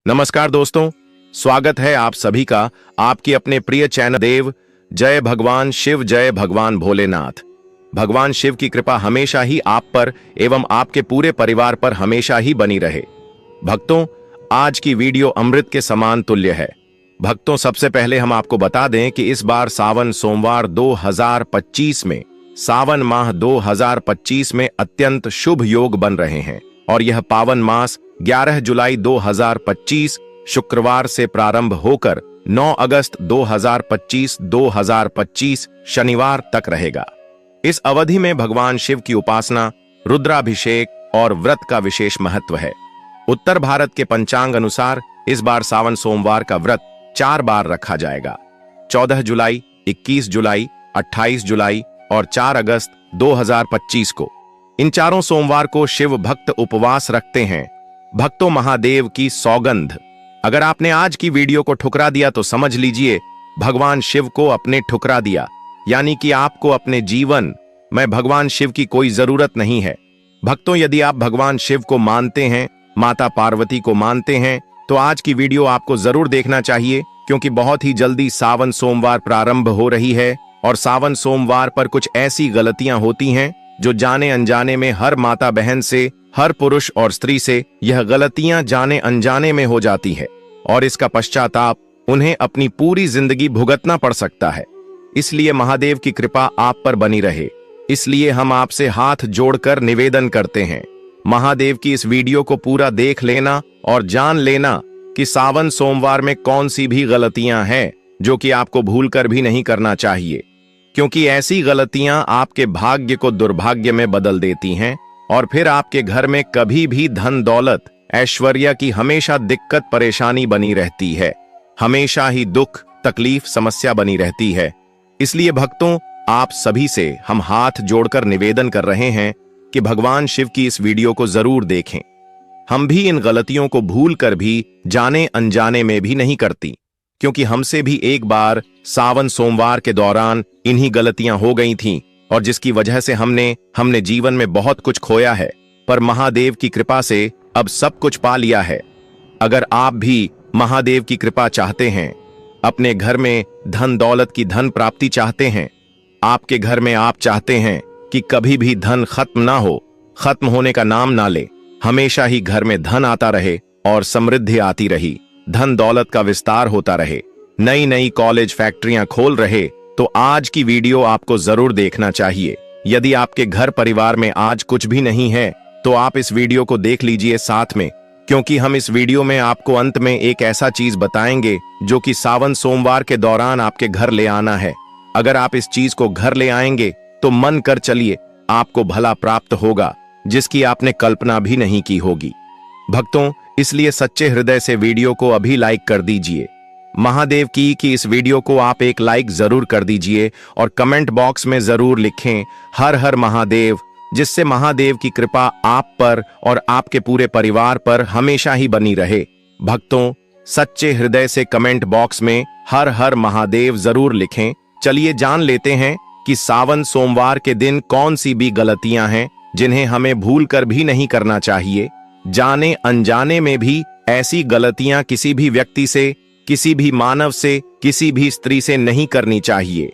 नमस्कार दोस्तों, स्वागत है आप सभी का आपके अपने प्रिय चैनल देव। जय भगवान शिव, जय भगवान भोलेनाथ। भगवान शिव की कृपा हमेशा ही आप पर एवं आपके पूरे परिवार पर हमेशा ही बनी रहे। भक्तों, आज की वीडियो अमृत के समान तुल्य है। भक्तों, सबसे पहले हम आपको बता दें कि इस बार सावन सोमवार 2025 में सावन माह 2025 में अत्यंत शुभ योग बन रहे हैं और यह पावन मास 11 जुलाई 2025 शुक्रवार से प्रारंभ होकर 9 अगस्त 2025 शनिवार तक रहेगा। इस अवधि में भगवान शिव की उपासना, रुद्राभिषेक और व्रत का विशेष महत्व है। उत्तर भारत के पंचांग अनुसार इस बार सावन सोमवार का व्रत 4 बार रखा जाएगा। 14 जुलाई, 21 जुलाई, 28 जुलाई और 4 अगस्त 2025 को। इन चारों सोमवार को शिव भक्त उपवास रखते हैं। भक्तों, महादेव की सौगंध। अगर आपने आज की वीडियो को ठुकरा दिया तो समझ लीजिए भगवान शिव को अपने ठुकरा दिया, यानी कि आपको अपने जीवन में भगवान शिव की कोई जरूरत नहीं है। भक्तों, यदि आप भगवान शिव को मानते हैं, माता पार्वती को मानते हैं, तो आज की वीडियो आपको जरूर देखना चाहिए, क्योंकि बहुत ही जल्दी सावन सोमवार प्रारंभ हो रही है और सावन सोमवार पर कुछ ऐसी गलतियां होती हैं जो जाने अनजाने में हर माता बहन से, हर पुरुष और स्त्री से यह गलतियां जाने अनजाने में हो जाती है और इसका पश्चाताप उन्हें अपनी पूरी जिंदगी भुगतना पड़ सकता है। इसलिए महादेव की कृपा आप पर बनी रहे, इसलिए हम आपसे हाथ जोड़कर निवेदन करते हैं, महादेव की इस वीडियो को पूरा देख लेना और जान लेना कि सावन सोमवार में कौन सी भी गलतियां हैं जो कि आपको भूलकर भी नहीं करना चाहिए, क्योंकि ऐसी गलतियां आपके भाग्य को दुर्भाग्य में बदल देती हैं और फिर आपके घर में कभी भी धन दौलत ऐश्वर्य की हमेशा दिक्कत परेशानी बनी रहती है, हमेशा ही दुख तकलीफ समस्या बनी रहती है। इसलिए भक्तों, आप सभी से हम हाथ जोड़कर निवेदन कर रहे हैं कि भगवान शिव की इस वीडियो को जरूर देखें। हम भी इन गलतियों को भूल कर भी जाने अनजाने में भी नहीं करती, क्योंकि हमसे भी एक बार सावन सोमवार के दौरान इन्हीं गलतियां हो गई थीं और जिसकी वजह से हमने जीवन में बहुत कुछ खोया है, पर महादेव की कृपा से अब सब कुछ पा लिया है। अगर आप भी महादेव की कृपा चाहते हैं, अपने घर में धन दौलत की धन प्राप्ति चाहते हैं, आपके घर में आप चाहते हैं कि कभी भी धन खत्म ना हो, खत्म होने का नाम ना ले, हमेशा ही घर में धन आता रहे और समृद्धि आती रही, धन दौलत का विस्तार होता रहे, नई नई कॉलेज फैक्ट्रियां खोल रहे, तो आज की वीडियो आपको जरूर देखना चाहिए। यदि आपके घर परिवार में आज कुछ भी नहीं है तो आप इस वीडियो को देख लीजिए साथ में, क्योंकि हम इस वीडियो में आपको अंत में एक ऐसा चीज बताएंगे जो कि सावन सोमवार के दौरान आपके घर ले आना है। अगर आप इस चीज को घर ले आएंगे तो मन कर चलिए आपको भला प्राप्त होगा, जिसकी आपने कल्पना भी नहीं की होगी। भक्तों, इसलिए सच्चे हृदय से वीडियो को अभी लाइक कर दीजिए। महादेव की कि इस वीडियो को आप एक लाइक जरूर कर दीजिए और कमेंट बॉक्स में जरूर लिखें हर हर महादेव, जिससे महादेव की कृपा आप पर और आपके पूरे परिवार पर हमेशा ही बनी रहे। भक्तों, सच्चे हृदय से कमेंट बॉक्स में हर हर महादेव जरूर लिखें। चलिए जान लेते हैं कि सावन सोमवार के दिन कौन सी भी गलतियां हैं जिन्हें हमें भूल कर भी नहीं करना चाहिए। जाने अनजाने में भी ऐसी गलतियां किसी भी व्यक्ति से, किसी भी मानव से, किसी भी स्त्री से नहीं करनी चाहिए।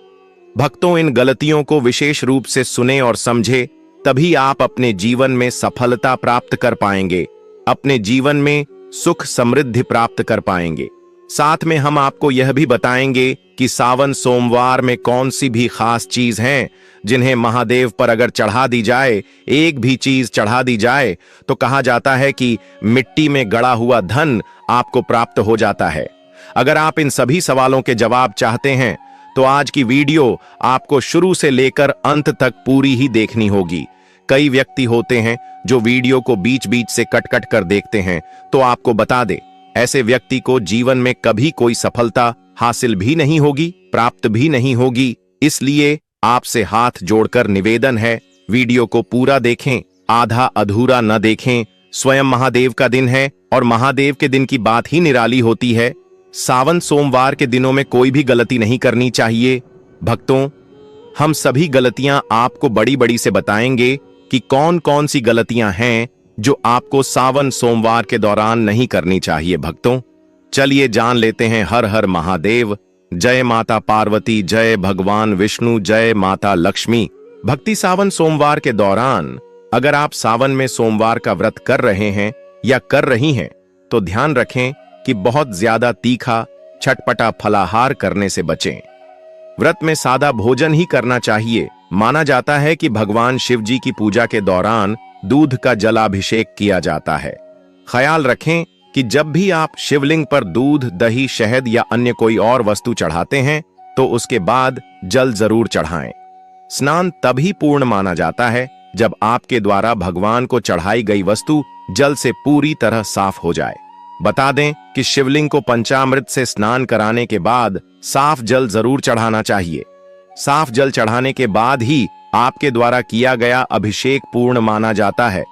भक्तों, इन गलतियों को विशेष रूप से सुने और समझे, तभी आप अपने जीवन में सफलता प्राप्त कर पाएंगे, अपने जीवन में सुख समृद्धि प्राप्त कर पाएंगे। साथ में हम आपको यह भी बताएंगे कि सावन सोमवार में कौन सी भी खास चीज हैं जिन्हें महादेव पर अगर चढ़ा दी जाए, एक भी चीज चढ़ा दी जाए, तो कहा जाता है कि मिट्टी में गड़ा हुआ धन आपको प्राप्त हो जाता है। अगर आप इन सभी सवालों के जवाब चाहते हैं तो आज की वीडियो आपको शुरू से लेकर अंत तक पूरी ही देखनी होगी। कई व्यक्ति होते हैं जो वीडियो को बीच बीच से कट कट कर देखते हैं, तो आपको बता दे, ऐसे व्यक्ति को जीवन में कभी कोई सफलता हासिल भी नहीं होगी, प्राप्त भी नहीं होगी। इसलिए आपसे हाथ जोड़कर निवेदन है, वीडियो को पूरा देखें, आधा अधूरा न देखें। स्वयं महादेव का दिन है और महादेव के दिन की बात ही निराली होती है। सावन सोमवार के दिनों में कोई भी गलती नहीं करनी चाहिए। भक्तों, हम सभी गलतियां आपको बड़ी बड़ी से बताएंगे कि कौन कौन सी गलतियां हैं जो आपको सावन सोमवार के दौरान नहीं करनी चाहिए भक्तों। चलिए जान लेते हैं। हर हर महादेव। जय माता पार्वती, जय भगवान विष्णु, जय माता लक्ष्मी। भक्ति सावन सोमवार के दौरान अगर आप सावन में सोमवार का व्रत कर रहे हैं या कर रही हैं तो ध्यान रखें कि बहुत ज्यादा तीखा चटपटा फलाहार करने से बचें। व्रत में सादा भोजन ही करना चाहिए। माना जाता है कि भगवान शिव जी की पूजा के दौरान दूध का जलाभिषेक किया जाता है। ख्याल रखें कि जब भी आप शिवलिंग पर दूध, दही, शहद या अन्य कोई और वस्तु चढ़ाते हैं तो उसके बाद जल जरूर चढ़ाएं। स्नान तभी पूर्ण माना जाता है जब आपके द्वारा भगवान को चढ़ाई गई वस्तु जल से पूरी तरह साफ हो जाए। बता दें कि शिवलिंग को पंचामृत से स्नान कराने के बाद साफ जल जरूर चढ़ाना चाहिए। साफ जल चढ़ाने के बाद ही आपके द्वारा किया गया अभिषेक पूर्ण माना जाता है।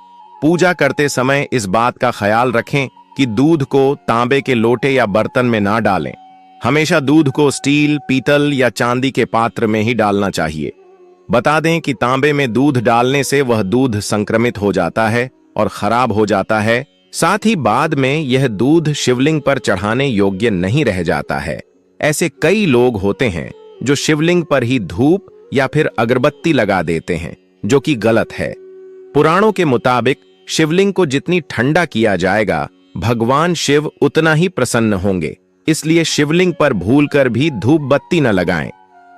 पूजा करते समय इस बात का ख्याल रखें कि दूध को तांबे के लोटे या बर्तन में ना डालें। हमेशा दूध को स्टील, पीतल या चांदी के पात्र में ही डालना चाहिए। बता दें कि तांबे में दूध डालने से वह दूध संक्रमित हो जाता है और खराब हो जाता है। साथ ही बाद में यह दूध शिवलिंग पर चढ़ाने योग्य नहीं रह जाता है। ऐसे कई लोग होते हैं जो शिवलिंग पर ही धूप या फिर अगरबत्ती लगा देते हैं, जो कि गलत है। पुराणों के मुताबिक शिवलिंग को जितनी ठंडा किया जाएगा भगवान शिव उतना ही प्रसन्न होंगे। इसलिए शिवलिंग पर भूलकर भी धूप बत्ती न लगाएं।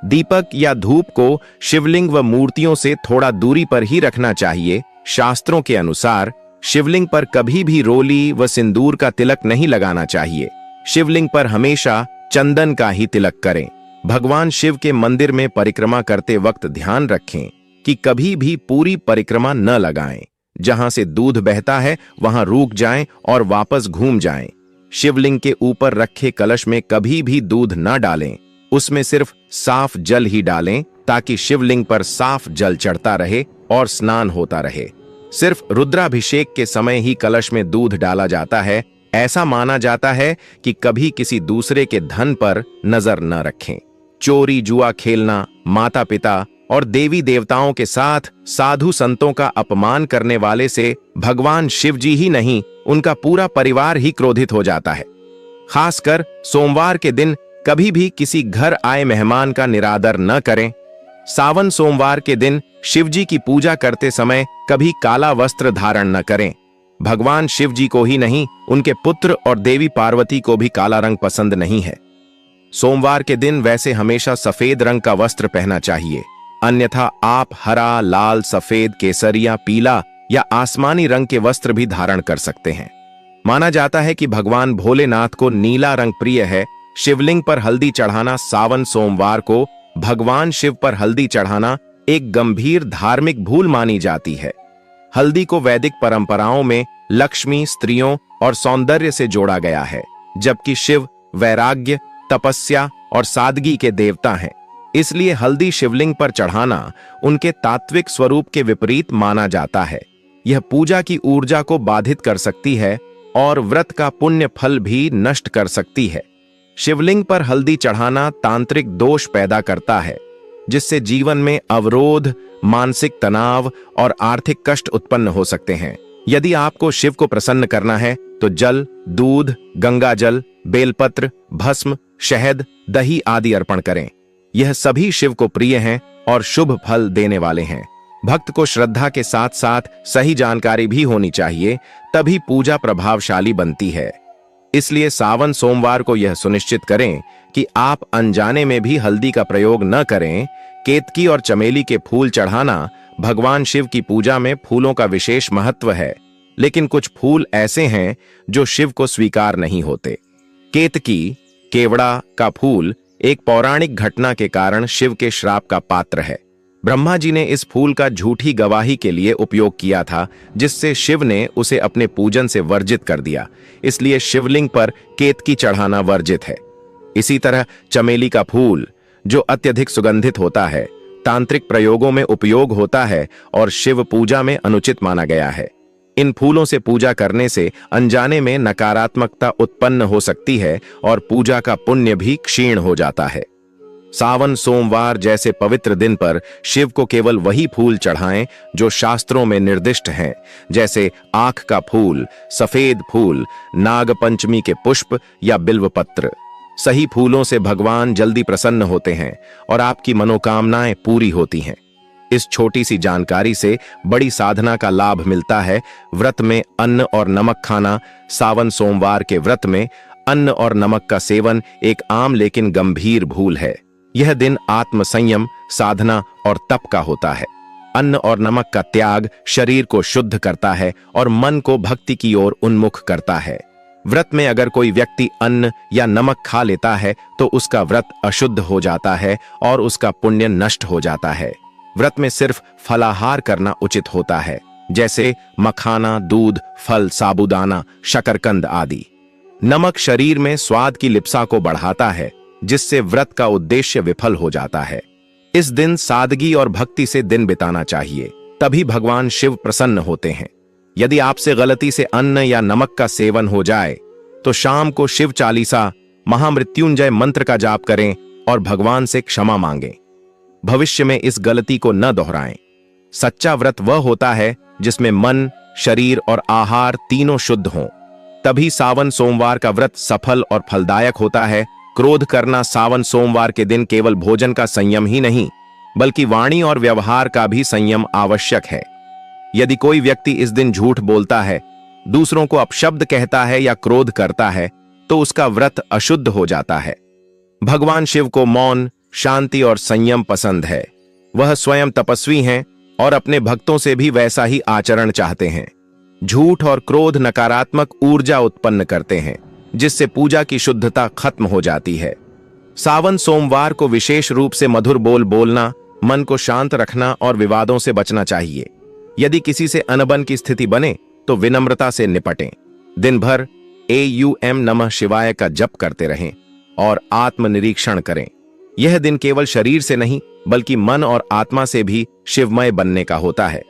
दीपक या धूप को शिवलिंग व मूर्तियों से थोड़ा दूरी पर ही रखना चाहिए। शास्त्रों के अनुसार शिवलिंग पर कभी भी रोली व सिंदूर का तिलक नहीं लगाना चाहिए। शिवलिंग पर हमेशा चंदन का ही तिलक करें। भगवान शिव के मंदिर में परिक्रमा करते वक्त ध्यान रखें कि कभी भी पूरी परिक्रमा न लगाएं। जहां से दूध बहता है वहां रुक जाएं और वापस घूम जाएं। शिवलिंग के ऊपर रखे कलश में कभी भी दूध न डालें। उसमें सिर्फ साफ जल ही डालें ताकि शिवलिंग पर साफ जल चढ़ता रहे और स्नान होता रहे। सिर्फ रुद्राभिषेक के समय ही कलश में दूध डाला जाता है। ऐसा माना जाता है कि कभी किसी दूसरे के धन पर नजर न रखें। चोरी जुआ खेलना, माता पिता और देवी देवताओं के साथ साधु संतों का अपमान करने वाले से भगवान शिव जी ही नहीं, उनका पूरा परिवार ही क्रोधित हो जाता है। खासकर सोमवार के दिन कभी भी किसी घर आए मेहमान का निरादर न करें। सावन सोमवार के दिन शिव जी की पूजा करते समय कभी काला वस्त्र धारण न करें। भगवान शिव जी को ही नहीं, उनके पुत्र और देवी पार्वती को भी काला रंग पसंद नहीं है। सोमवार के दिन वैसे हमेशा सफेद रंग का वस्त्र पहनना चाहिए, अन्यथा आप हरा, लाल, सफेद, केसरिया, पीला या आसमानी रंग के वस्त्र भी धारण कर सकते हैं। माना जाता है कि भगवान भोलेनाथ को नीला रंग प्रिय है। शिवलिंग पर हल्दी चढ़ाना सावन सोमवार को भगवान शिव पर हल्दी चढ़ाना एक गंभीर धार्मिक भूल मानी जाती है। हल्दी को वैदिक परंपराओं में लक्ष्मी, स्त्रियों और सौंदर्य से जोड़ा गया है, जबकि शिव वैराग्य, तपस्या और सादगी के देवता हैं। इसलिए हल्दी शिवलिंग पर चढ़ाना उनके तात्विक स्वरूप के विपरीत माना जाता है। यह पूजा की ऊर्जा को बाधित कर सकती है और व्रत का पुण्य फल भी नष्ट कर सकती है। शिवलिंग पर हल्दी चढ़ाना तांत्रिक दोष पैदा करता है, जिससे जीवन में अवरोध, मानसिक तनाव और आर्थिक कष्ट उत्पन्न हो सकते हैं। यदि आपको शिव को प्रसन्न करना है तो जल, दूध, गंगा जल, बेलपत्र, भस्म, शहद, दही आदि अर्पण करें। यह सभी शिव को प्रिय हैं और शुभ फल देने वाले हैं। भक्त को श्रद्धा के साथ साथ सही जानकारी भी होनी चाहिए, तभी पूजा प्रभावशाली बनती है। इसलिए सावन सोमवार को यह सुनिश्चित करें कि आप अनजाने में भी हल्दी का प्रयोग न करें। केतकी और चमेली के फूल चढ़ाना भगवान शिव की पूजा में फूलों का विशेष महत्व है, लेकिन कुछ फूल ऐसे हैं जो शिव को स्वीकार नहीं होते। केतकी, केवड़ा का फूल एक पौराणिक घटना के कारण शिव के श्राप का पात्र है। ब्रह्मा जी ने इस फूल का झूठी गवाही के लिए उपयोग किया था, जिससे शिव ने उसे अपने पूजन से वर्जित कर दिया। इसलिए शिवलिंग पर केतकी चढ़ाना वर्जित है। इसी तरह चमेली का फूल, जो अत्यधिक सुगंधित होता है, तांत्रिक प्रयोगों में उपयोग होता है और शिव पूजा में अनुचित माना गया है। इन फूलों से पूजा करने से अनजाने में नकारात्मकता उत्पन्न हो सकती है और पूजा का पुण्य भी क्षीण हो जाता है। सावन सोमवार जैसे पवित्र दिन पर शिव को केवल वही फूल चढ़ाएं जो शास्त्रों में निर्दिष्ट हैं, जैसे आंख का फूल, सफेद फूल, नाग पंचमी के पुष्प या बिल्वपत्र। सही फूलों से भगवान जल्दी प्रसन्न होते हैं और आपकी मनोकामनाएं पूरी होती हैं। इस छोटी सी जानकारी से बड़ी साधना का लाभ मिलता है। व्रत में अन्न और नमक खाना। सावन सोमवार के व्रत में अन्न और नमक का सेवन एक आम लेकिन गंभीर भूल है। यह दिन आत्म संयम, साधना और तप का होता है। अन्न और नमक का त्याग शरीर को शुद्ध करता है और मन को भक्ति की ओर उन्मुख करता है। व्रत में अगर कोई व्यक्ति अन्न या नमक खा लेता है तो उसका व्रत अशुद्ध हो जाता है और उसका पुण्य नष्ट हो जाता है। व्रत में सिर्फ फलाहार करना उचित होता है, जैसे मखाना, दूध, फल, साबूदाना, शकरकंद आदि। नमक शरीर में स्वाद की लिप्सा को बढ़ाता है, जिससे व्रत का उद्देश्य विफल हो जाता है। इस दिन सादगी और भक्ति से दिन बिताना चाहिए, तभी भगवान शिव प्रसन्न होते हैं। यदि आपसे गलती से अन्न या नमक का सेवन हो जाए तो शाम को शिव चालीसा, महामृत्युंजय मंत्र का जाप करें और भगवान से क्षमा मांगें। भविष्य में इस गलती को न दोहराएं। सच्चा व्रत वह होता है जिसमें मन, शरीर और आहार तीनों शुद्ध हों। तभी सावन सोमवार का व्रत सफल और फलदायक होता है। क्रोध करना सावन सोमवार के दिन केवल भोजन का संयम ही नहीं, बल्कि वाणी और व्यवहार का भी संयम आवश्यक है। यदि कोई व्यक्ति इस दिन झूठ बोलता है, दूसरों को अपशब्द कहता है या क्रोध करता है, तो उसका व्रत अशुद्ध हो जाता है। भगवान शिव को मौन, शांति और संयम पसंद है। वह स्वयं तपस्वी हैं और अपने भक्तों से भी वैसा ही आचरण चाहते हैं। झूठ और क्रोध नकारात्मक ऊर्जा उत्पन्न करते हैं, जिससे पूजा की शुद्धता खत्म हो जाती है। सावन सोमवार को विशेष रूप से मधुर बोल बोलना, मन को शांत रखना और विवादों से बचना चाहिए। यदि किसी से अनबन की स्थिति बने तो विनम्रता से निपटें। दिन भर AUM नमः शिवाय का जप करते रहें और आत्मनिरीक्षण करें। यह दिन केवल शरीर से नहीं, बल्कि मन और आत्मा से भी शिवमय बनने का होता है।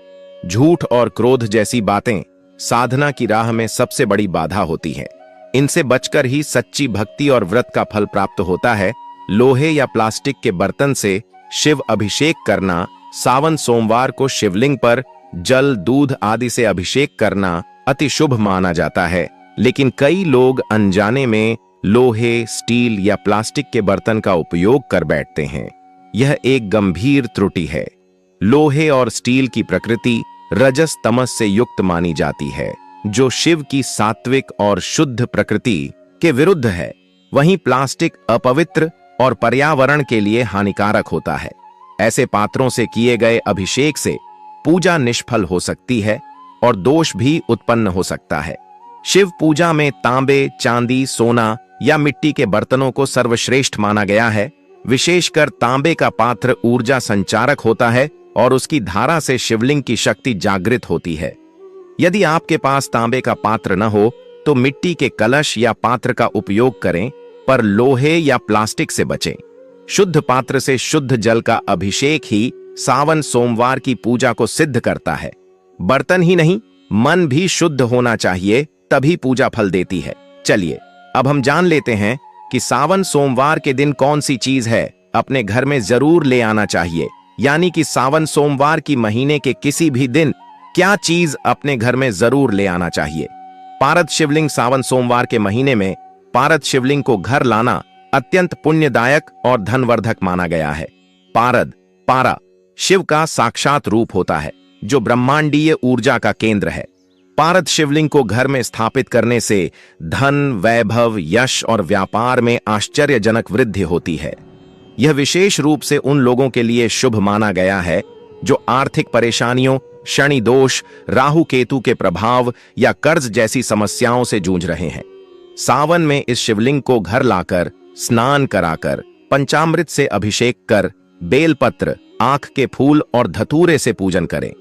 झूठ और क्रोध जैसी बातें साधना की राह में सबसे बड़ी बाधा होती है। इनसे बचकर ही सच्ची भक्ति और व्रत का फल प्राप्त होता है। लोहे या प्लास्टिक के बर्तन से शिव अभिषेक करना। सावन सोमवार को शिवलिंग पर जल, दूध आदि से अभिषेक करना अति शुभ माना जाता है, लेकिन कई लोग अनजाने में लोहे, स्टील या प्लास्टिक के बर्तन का उपयोग कर बैठते हैं। यह एक गंभीर त्रुटि है। लोहे और स्टील की प्रकृति रजस तमस से युक्त मानी जाती है, जो शिव की सात्विक और शुद्ध प्रकृति के विरुद्ध है। वहीं प्लास्टिक अपवित्र और पर्यावरण के लिए हानिकारक होता है। ऐसे पात्रों से किए गए अभिषेक से पूजा निष्फल हो सकती है और दोष भी उत्पन्न हो सकता है। शिव पूजा में तांबे, चांदी, सोना या मिट्टी के बर्तनों को सर्वश्रेष्ठ माना गया है। विशेषकर तांबे का पात्र ऊर्जा संचारक होता है और उसकी धारा से शिवलिंग की शक्ति जागृत होती है। यदि आपके पास तांबे का पात्र न हो तो मिट्टी के कलश या पात्र का उपयोग करें, पर लोहे या प्लास्टिक से बचें। शुद्ध पात्र से शुद्ध जल का अभिषेक ही सावन सोमवार की पूजा को सिद्ध करता है। बर्तन ही नहीं, मन भी शुद्ध होना चाहिए, तभी पूजा फल देती है। चलिए अब हम जान लेते हैं कि सावन सोमवार के दिन कौन सी चीज है अपने घर में जरूर ले आना चाहिए। यानी कि सावन सोमवार की महीने के किसी भी दिन क्या चीज अपने घर में जरूर ले आना चाहिए। पारद शिवलिंग। सावन सोमवार के महीने में पारद शिवलिंग को घर लाना अत्यंत पुण्यदायक और धनवर्धक माना गया है। पारद, पारा शिव का साक्षात रूप होता है, जो ब्रह्मांडीय ऊर्जा का केंद्र है। पारद शिवलिंग को घर में स्थापित करने से धन, वैभव, यश और व्यापार में आश्चर्यजनक वृद्धि होती है। यह विशेष रूप से उन लोगों के लिए शुभ माना गया है जो आर्थिक परेशानियों, शनि दोष, राहु केतु के प्रभाव या कर्ज जैसी समस्याओं से जूझ रहे हैं। सावन में इस शिवलिंग को घर लाकर स्नान कराकर पंचामृत से अभिषेक कर बेलपत्र, आंख के फूल और धतूरे से पूजन करें।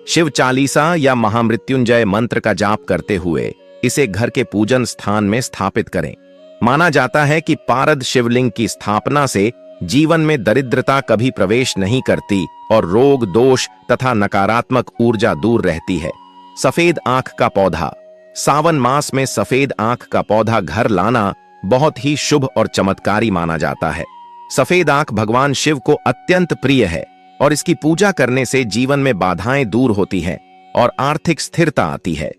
शिव चालीसा या महामृत्युंजय मंत्र का जाप करते हुए इसे घर के पूजन स्थान में स्थापित करें। माना जाता है कि पारद शिवलिंग की स्थापना से जीवन में दरिद्रता कभी प्रवेश नहीं करती और रोग, दोष तथा नकारात्मक ऊर्जा दूर रहती है। सफेद आंख का पौधा। सावन मास में सफेद आंख का पौधा घर लाना बहुत ही शुभ और चमत्कारी माना जाता है। सफेद आंख भगवान शिव को अत्यंत प्रिय है और इसकी पूजा करने से जीवन में बाधाएं दूर होती हैं और आर्थिक स्थिरता आती है।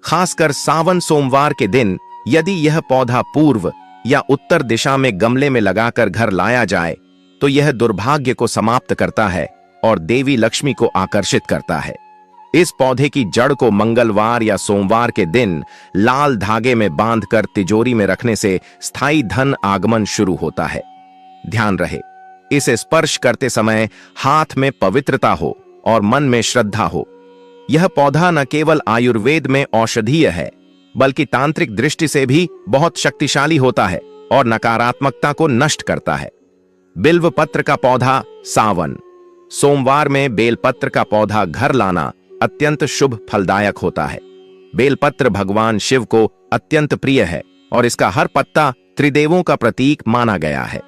खासकर सावन सोमवार के दिन यदि यह पौधा पूर्व या उत्तर दिशा में गमले में लगाकर घर लाया जाए तो यह दुर्भाग्य को समाप्त करता है और देवी लक्ष्मी को आकर्षित करता है। इस पौधे की जड़ को मंगलवार या सोमवार के दिन लाल धागे में बांधकर तिजोरी में रखने से स्थायी धन आगमन शुरू होता है। ध्यान रहे, इसे स्पर्श करते समय हाथ में पवित्रता हो और मन में श्रद्धा हो। यह पौधा न केवल आयुर्वेद में औषधीय है बल्कि तांत्रिक दृष्टि से भी बहुत शक्तिशाली होता है और नकारात्मकता को नष्ट करता है। बिल्व पत्र का पौधा सावन सोमवार में बेलपत्र का पौधा घर लाना अत्यंत शुभ फलदायक होता है। बेलपत्र भगवान शिव को अत्यंत प्रिय है और इसका हर पत्ता त्रिदेवों का प्रतीक माना गया है।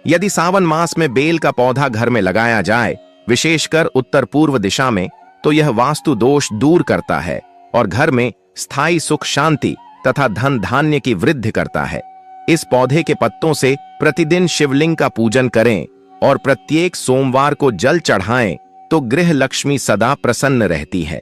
यदि सावन मास में बेल का पौधा घर में लगाया जाए, विशेषकर उत्तर पूर्व दिशा में, तो यह वास्तु दोष दूर करता है और घर में स्थायी सुख शांति तथा धन धान्य की वृद्धि करता है। इस पौधे के पत्तों से प्रतिदिन शिवलिंग का पूजन करें और प्रत्येक सोमवार को जल चढ़ाएं तो गृह लक्ष्मी सदा प्रसन्न रहती है।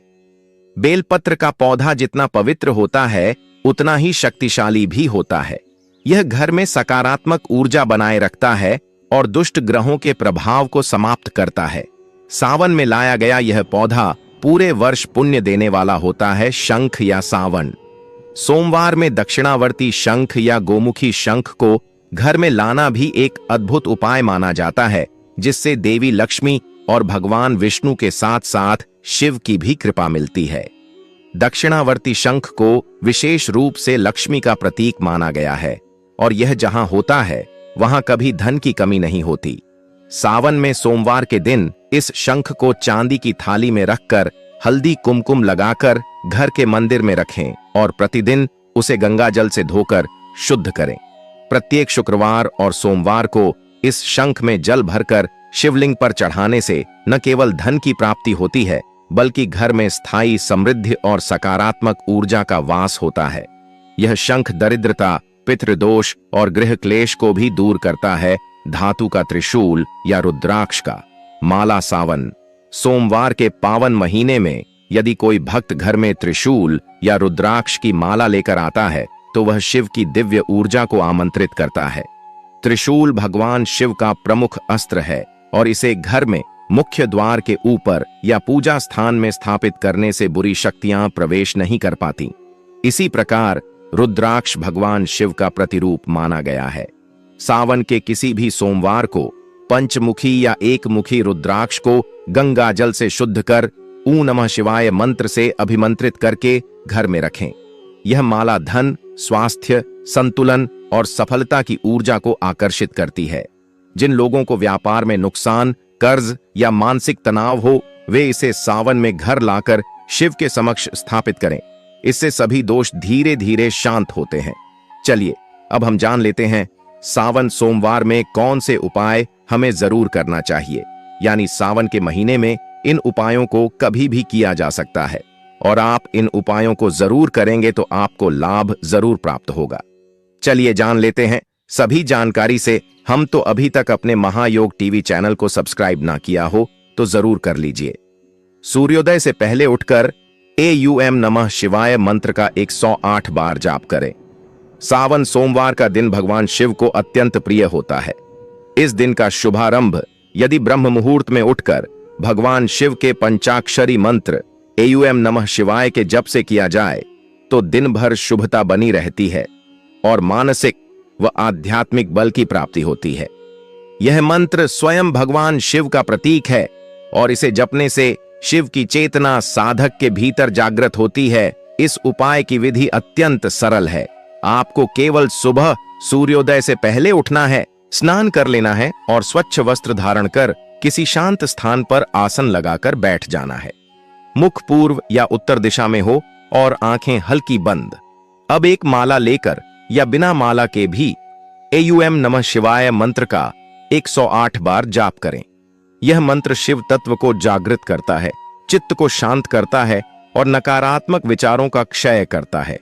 बेलपत्र का पौधा जितना पवित्र होता है उतना ही शक्तिशाली भी होता है। यह घर में सकारात्मक ऊर्जा बनाए रखता है और दुष्ट ग्रहों के प्रभाव को समाप्त करता है। सावन में लाया गया यह पौधा पूरे वर्ष पुण्य देने वाला होता है। शंख या सावन सोमवार में दक्षिणावर्ती शंख या गोमुखी शंख को घर में लाना भी एक अद्भुत उपाय माना जाता है, जिससे देवी लक्ष्मी और भगवान विष्णु के साथ साथ शिव की भी कृपा मिलती है। दक्षिणावर्ती शंख को विशेष रूप से लक्ष्मी का प्रतीक माना गया है और यह जहां होता है वहां कभी धन की कमी नहीं होती। सावन में सोमवार के दिन इस शंख को चांदी की थाली में रखकर हल्दी कुमकुम लगाकर घर के मंदिर में रखें और प्रतिदिन उसे गंगा जल से धोकर शुद्ध करें। प्रत्येक शुक्रवार और सोमवार को इस शंख में जल भरकर शिवलिंग पर चढ़ाने से न केवल धन की प्राप्ति होती है बल्कि घर में स्थायी समृद्धि और सकारात्मक ऊर्जा का वास होता है। यह शंख दरिद्रता, पितृदोष और गृह क्लेश को भी दूर करता है। धातु का त्रिशूल या रुद्राक्ष का माला सावन सोमवार के पावन महीने में यदि कोई भक्त घर में त्रिशूल या रुद्राक्ष की माला लेकर आता है तो वह शिव की दिव्य ऊर्जा को आमंत्रित करता है। त्रिशूल भगवान शिव का प्रमुख अस्त्र है और इसे घर में मुख्य द्वार के ऊपर या पूजा स्थान में स्थापित करने से बुरी शक्तियां प्रवेश नहीं कर पाती। इसी प्रकार रुद्राक्ष भगवान शिव का प्रतिरूप माना गया है। सावन के किसी भी सोमवार को पंचमुखी या एकमुखी रुद्राक्ष को गंगा जल से शुद्ध कर ऊ नमः शिवाय मंत्र से अभिमंत्रित करके घर में रखें। यह माला धन, स्वास्थ्य, संतुलन और सफलता की ऊर्जा को आकर्षित करती है। जिन लोगों को व्यापार में नुकसान, कर्ज या मानसिक तनाव हो, वे इसे सावन में घर लाकर शिव के समक्ष स्थापित करें। इससे सभी दोष धीरे धीरे शांत होते हैं। चलिए अब हम जान लेते हैं सावन सोमवार में कौन से उपाय हमें जरूर करना चाहिए। यानी सावन के महीने में इन उपायों को कभी भी किया जा सकता है और आप इन उपायों को जरूर करेंगे तो आपको लाभ जरूर प्राप्त होगा। चलिए जान लेते हैं सभी जानकारी से। हम तो अभी तक अपने महायोग टीवी चैनल को सब्सक्राइब ना किया हो तो जरूर कर लीजिए। सूर्योदय से पहले उठकर एयूएम नमः शिवाय मंत्र का 108 बार जाप करें। सावन सोमवार का दिन भगवान शिव को अत्यंत प्रिय होता है। इस दिन का शुभारंभ यदि ब्रह्म मुहूर्त में उठकर भगवान शिव के पंचाक्षरी मंत्र एयूएम नमः शिवाय के जप से किया जाए तो दिन भर शुभता बनी रहती है और मानसिक व आध्यात्मिक बल की प्राप्ति होती है। यह मंत्र स्वयं भगवान शिव का प्रतीक है और इसे जपने से शिव की चेतना साधक के भीतर जागृत होती है। इस उपाय की विधि अत्यंत सरल है। आपको केवल सुबह सूर्योदय से पहले उठना है, स्नान कर लेना है और स्वच्छ वस्त्र धारण कर किसी शांत स्थान पर आसन लगाकर बैठ जाना है। मुख पूर्व या उत्तर दिशा में हो और आंखें हल्की बंद। अब एक माला लेकर या बिना माला के भी एयूएम नमः शिवाय मंत्र का 108 बार जाप करें। यह मंत्र शिव तत्व को जागृत करता है, चित्त को शांत करता है और नकारात्मक विचारों का क्षय करता है।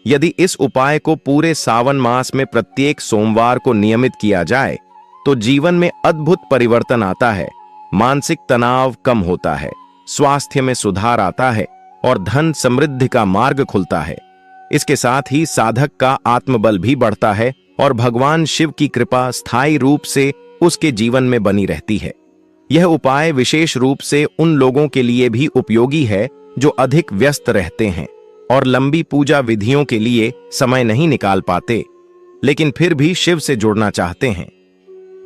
यदि इस उपाय को पूरे सावन मास में प्रत्येक सोमवार को नियमित किया जाए तो जीवन में अद्भुत परिवर्तन आता है। मानसिक तनाव कम होता है, स्वास्थ्य में सुधार आता है और धन समृद्धि का मार्ग खुलता है। इसके साथ ही साधक का आत्मबल भी बढ़ता है और भगवान शिव की कृपा स्थायी रूप से उसके जीवन में बनी रहती है। यह उपाय विशेष रूप से उन लोगों के लिए भी उपयोगी है जो अधिक व्यस्त रहते हैं और लंबी पूजा विधियों के लिए समय नहीं निकाल पाते, लेकिन फिर भी शिव से जुड़ना चाहते हैं।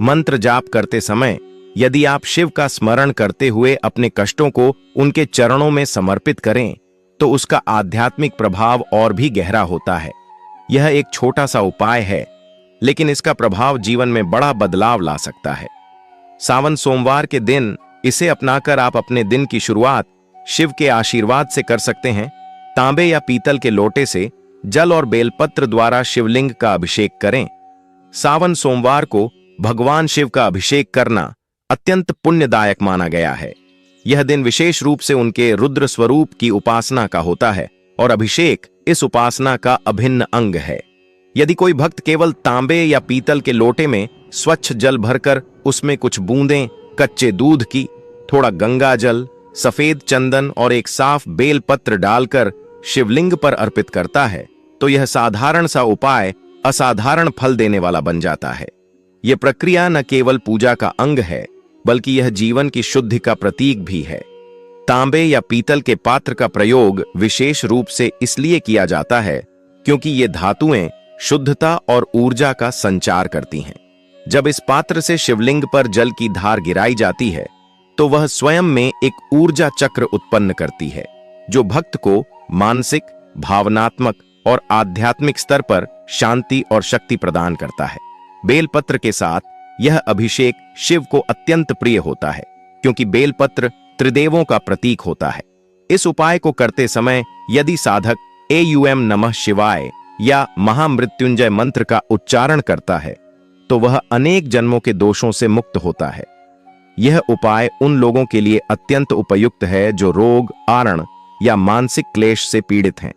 मंत्र जाप करते समय यदि आप शिव का स्मरण करते हुए अपने कष्टों को उनके चरणों में समर्पित करें तो उसका आध्यात्मिक प्रभाव और भी गहरा होता है। यह एक छोटा सा उपाय है, लेकिन इसका प्रभाव जीवन में बड़ा बदलाव ला सकता है। सावन सोमवार के दिन इसे अपनाकर आप अपने दिन की शुरुआत शिव के आशीर्वाद से कर सकते हैं। तांबे या पीतल के लोटे से जल और बेलपत्र द्वारा शिवलिंग का अभिषेक करें। सावन सोमवार को भगवान शिव का अभिषेक करना अत्यंत पुण्यदायक माना गया है। यह दिन विशेष रूप से उनके रुद्र स्वरूप की उपासना का होता है और अभिषेक इस उपासना का अभिन्न अंग है। यदि कोई भक्त केवल तांबे या पीतल के लोटे में स्वच्छ जल भरकर उसमें कुछ बूंदें कच्चे दूध की, थोड़ा गंगा जल, सफेद चंदन और एक साफ बेल पत्र डालकर शिवलिंग पर अर्पित करता है तो यह साधारण सा उपाय असाधारण फल देने वाला बन जाता है। यह प्रक्रिया न केवल पूजा का अंग है बल्कि यह जीवन की शुद्धि का प्रतीक भी है। तांबे या पीतल के पात्र का प्रयोग विशेष रूप से इसलिए किया जाता है क्योंकि ये धातुएं शुद्धता और ऊर्जा का संचार करती हैं। जब इस पात्र से शिवलिंग पर जल की धार गिराई जाती है तो वह स्वयं में एक ऊर्जा चक्र उत्पन्न करती है जो भक्त को मानसिक, भावनात्मक और आध्यात्मिक स्तर पर शांति और शक्ति प्रदान करता है। बेलपत्र के साथ यह अभिषेक शिव को अत्यंत प्रिय होता है क्योंकि बेलपत्र त्रिदेवों का प्रतीक होता है। इस उपाय को करते समय यदि साधक एयूएम नमः शिवाय या महामृत्युंजय मंत्र का उच्चारण करता है तो वह अनेक जन्मों के दोषों से मुक्त होता है। यह उपाय उन लोगों के लिए अत्यंत उपयुक्त है जो रोग, आरण या मानसिक क्लेश से पीड़ित हैं।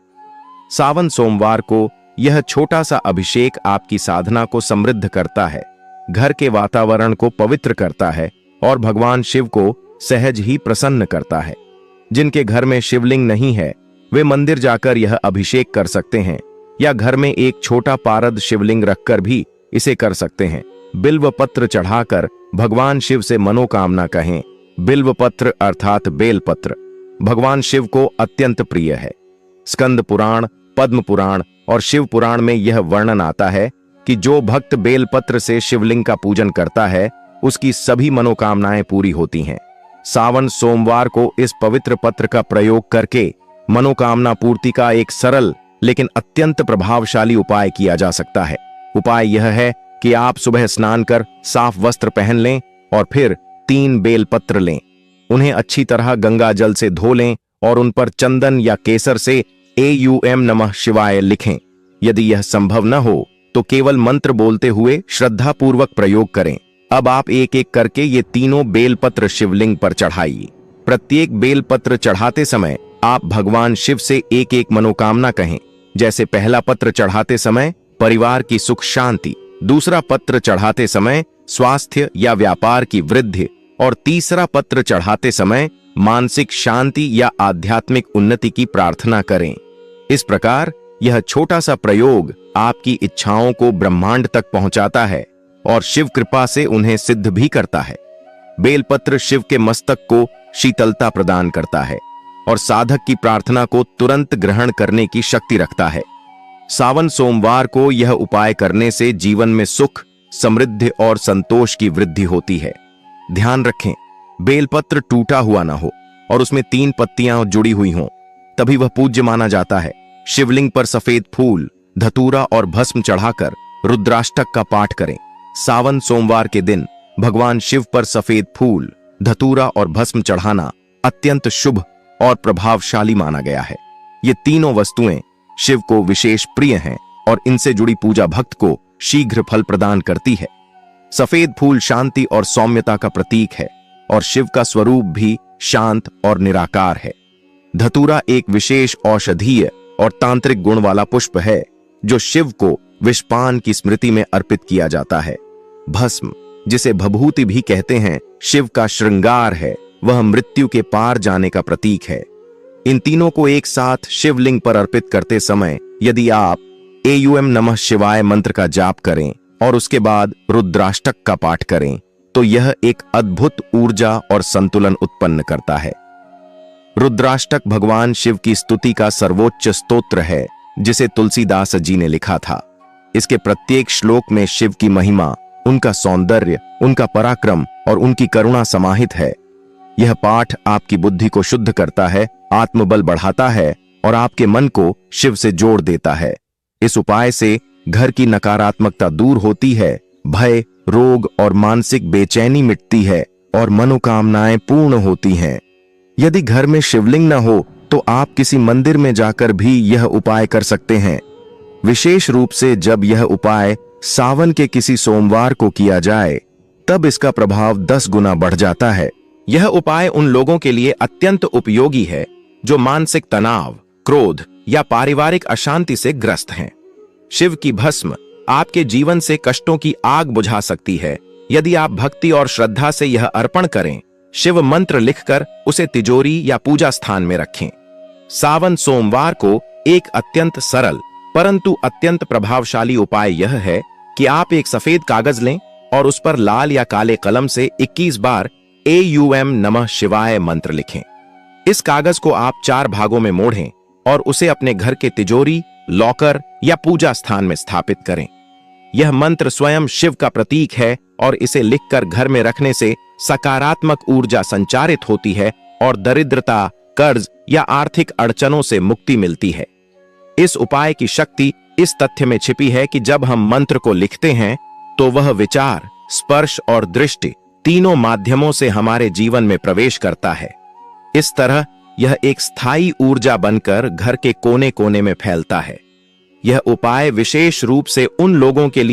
सावन सोमवार को यह छोटा सा अभिषेक आपकी साधना को समृद्ध करता है, घर के वातावरण को पवित्र करता है और भगवान शिव को सहज ही प्रसन्न करता है। जिनके घर में शिवलिंग नहीं है वे मंदिर जाकर यह अभिषेक कर सकते हैं या घर में एक छोटा पारद शिवलिंग रखकर भी इसे कर सकते हैं। बिल्व पत्र चढ़ाकर भगवान शिव से मनोकामना कहें। बिल्व पत्र अर्थात बेलपत्र भगवान शिव को अत्यंत प्रिय है। स्कंद पुराण, पद्म पुराण और शिव पुराण में यह वर्णन आता है कि जो भक्त बेलपत्र से शिवलिंग का पूजन करता है उसकी सभी मनोकामनाएं पूरी होती हैं। सावन सोमवार को इस पवित्र पत्र का प्रयोग करके मनोकामना पूर्ति का एक सरल लेकिन अत्यंत प्रभावशाली उपाय किया जा सकता है। उपाय यह है कि आप सुबह स्नान कर साफ वस्त्र पहन लें और फिर 3 बेलपत्र लें। उन्हें अच्छी तरह गंगा जल से धो लें और उन पर चंदन या केसर से एयूएम नमः शिवाय लिखें। यदि यह संभव न हो तो केवल मंत्र बोलते हुए श्रद्धापूर्वक प्रयोग करें। अब आप एक एक करके ये तीनों बेलपत्र शिवलिंग पर चढ़ाइए। प्रत्येक बेलपत्र चढ़ाते समय आप भगवान शिव से एक एक मनोकामना कहें। जैसे पहला पत्र चढ़ाते समय परिवार की सुख शांति, दूसरा पत्र चढ़ाते समय स्वास्थ्य या व्यापार की वृद्धि और तीसरा पत्र चढ़ाते समय मानसिक शांति या आध्यात्मिक उन्नति की प्रार्थना करें। इस प्रकार यह छोटा सा प्रयोग आपकी इच्छाओं को ब्रह्मांड तक पहुंचाता है और शिव कृपा से उन्हें सिद्ध भी करता है। बेलपत्र शिव के मस्तक को शीतलता प्रदान करता है और साधक की प्रार्थना को तुरंत ग्रहण करने की शक्ति रखता है। सावन सोमवार को यह उपाय करने से जीवन में सुख, समृद्धि और संतोष की वृद्धि होती है। ध्यान रखें, बेलपत्र टूटा हुआ ना हो और उसमें 3 पत्तियां जुड़ी हुई हों, तभी वह पूज्य माना जाता है। शिवलिंग पर सफेद फूल, धतूरा और भस्म चढ़ाकर रुद्राष्टक का पाठ करें। सावन सोमवार के दिन भगवान शिव पर सफेद फूल, धतूरा और भस्म चढ़ाना अत्यंत शुभ और प्रभावशाली माना गया है। ये तीनों वस्तुएं शिव को विशेष प्रिय हैं और इनसे जुड़ी पूजा भक्त को शीघ्र फल प्रदान करती है। सफेद फूल शांति और सौम्यता का प्रतीक है और शिव का स्वरूप भी शांत और निराकार है। धतूरा एक विशेष औषधीय और तांत्रिक गुण वाला पुष्प है जो शिव को विषपान की स्मृति में अर्पित किया जाता है। भस्म जिसे भभूति भी कहते हैं, शिव का श्रृंगार है। वह मृत्यु के पार जाने का प्रतीक है। इन तीनों को एक साथ शिवलिंग पर अर्पित करते समय यदि आप एयूएम नमः शिवाय मंत्र का जाप करें और उसके बाद रुद्राष्टक का पाठ करें तो यह एक अद्भुत ऊर्जा और संतुलन उत्पन्न करता है। रुद्राष्टक भगवान शिव की स्तुति का सर्वोच्च स्तोत्र है जिसे तुलसीदास जी ने लिखा था। इसके प्रत्येक श्लोक में शिव की महिमा, उनका सौंदर्य, उनका पराक्रम और उनकी करुणा समाहित है। यह पाठ आपकी बुद्धि को शुद्ध करता है, आत्मबल बढ़ाता है और आपके मन को शिव से जोड़ देता है। इस उपाय से घर की नकारात्मकता दूर होती है, भय, रोग और मानसिक बेचैनी मिटती है और मनोकामनाएं पूर्ण होती हैं। यदि घर में शिवलिंग न हो तो आप किसी मंदिर में जाकर भी यह उपाय कर सकते हैं। विशेष रूप से जब यह उपाय सावन के किसी सोमवार को किया जाए तब इसका प्रभाव 10 गुना बढ़ जाता है। यह उपाय उन लोगों के लिए अत्यंत उपयोगी है जो मानसिक तनाव, क्रोध या पारिवारिक अशांति से ग्रस्त हैं। शिव की भस्म आपके जीवन से कष्टों की आग बुझा सकती है। यदि आप भक्ति और श्रद्धा से यह अर्पण करें, शिव मंत्र लिखकर उसे तिजोरी या पूजा स्थान में रखें। सावन सोमवार को एक अत्यंत सरल परंतु अत्यंत प्रभावशाली उपाय यह है कि आप एक सफेद कागज लें और उस पर लाल या काले कलम से 21 बार एयूएम नमः शिवाय मंत्र लिखें। इस कागज को आप 4 भागों में मोड़ें और उसे अपने घर के तिजोरी, लॉकर या पूजा स्थान में स्थापित करें। यह मंत्र स्वयं शिव का प्रतीक है और इसे लिखकर घर में रखने से सकारात्मक ऊर्जा संचारित होती है और दरिद्रता, कर्ज या आर्थिक अड़चनों से मुक्ति मिलती है। इस उपाय की शक्ति इस तथ्य में छिपी है कि जब हम मंत्र को लिखते हैं तो वह विचार, स्पर्श और दृष्टि तीनों माध्यमों से हमारे जीवन में प्रवेश करता है। इस तरह यह एक स्थायी ऊर्जा बनकर घर के कोने कोने में फैलता है। यह उपाय विशेष रूप से उन लोगों के लिए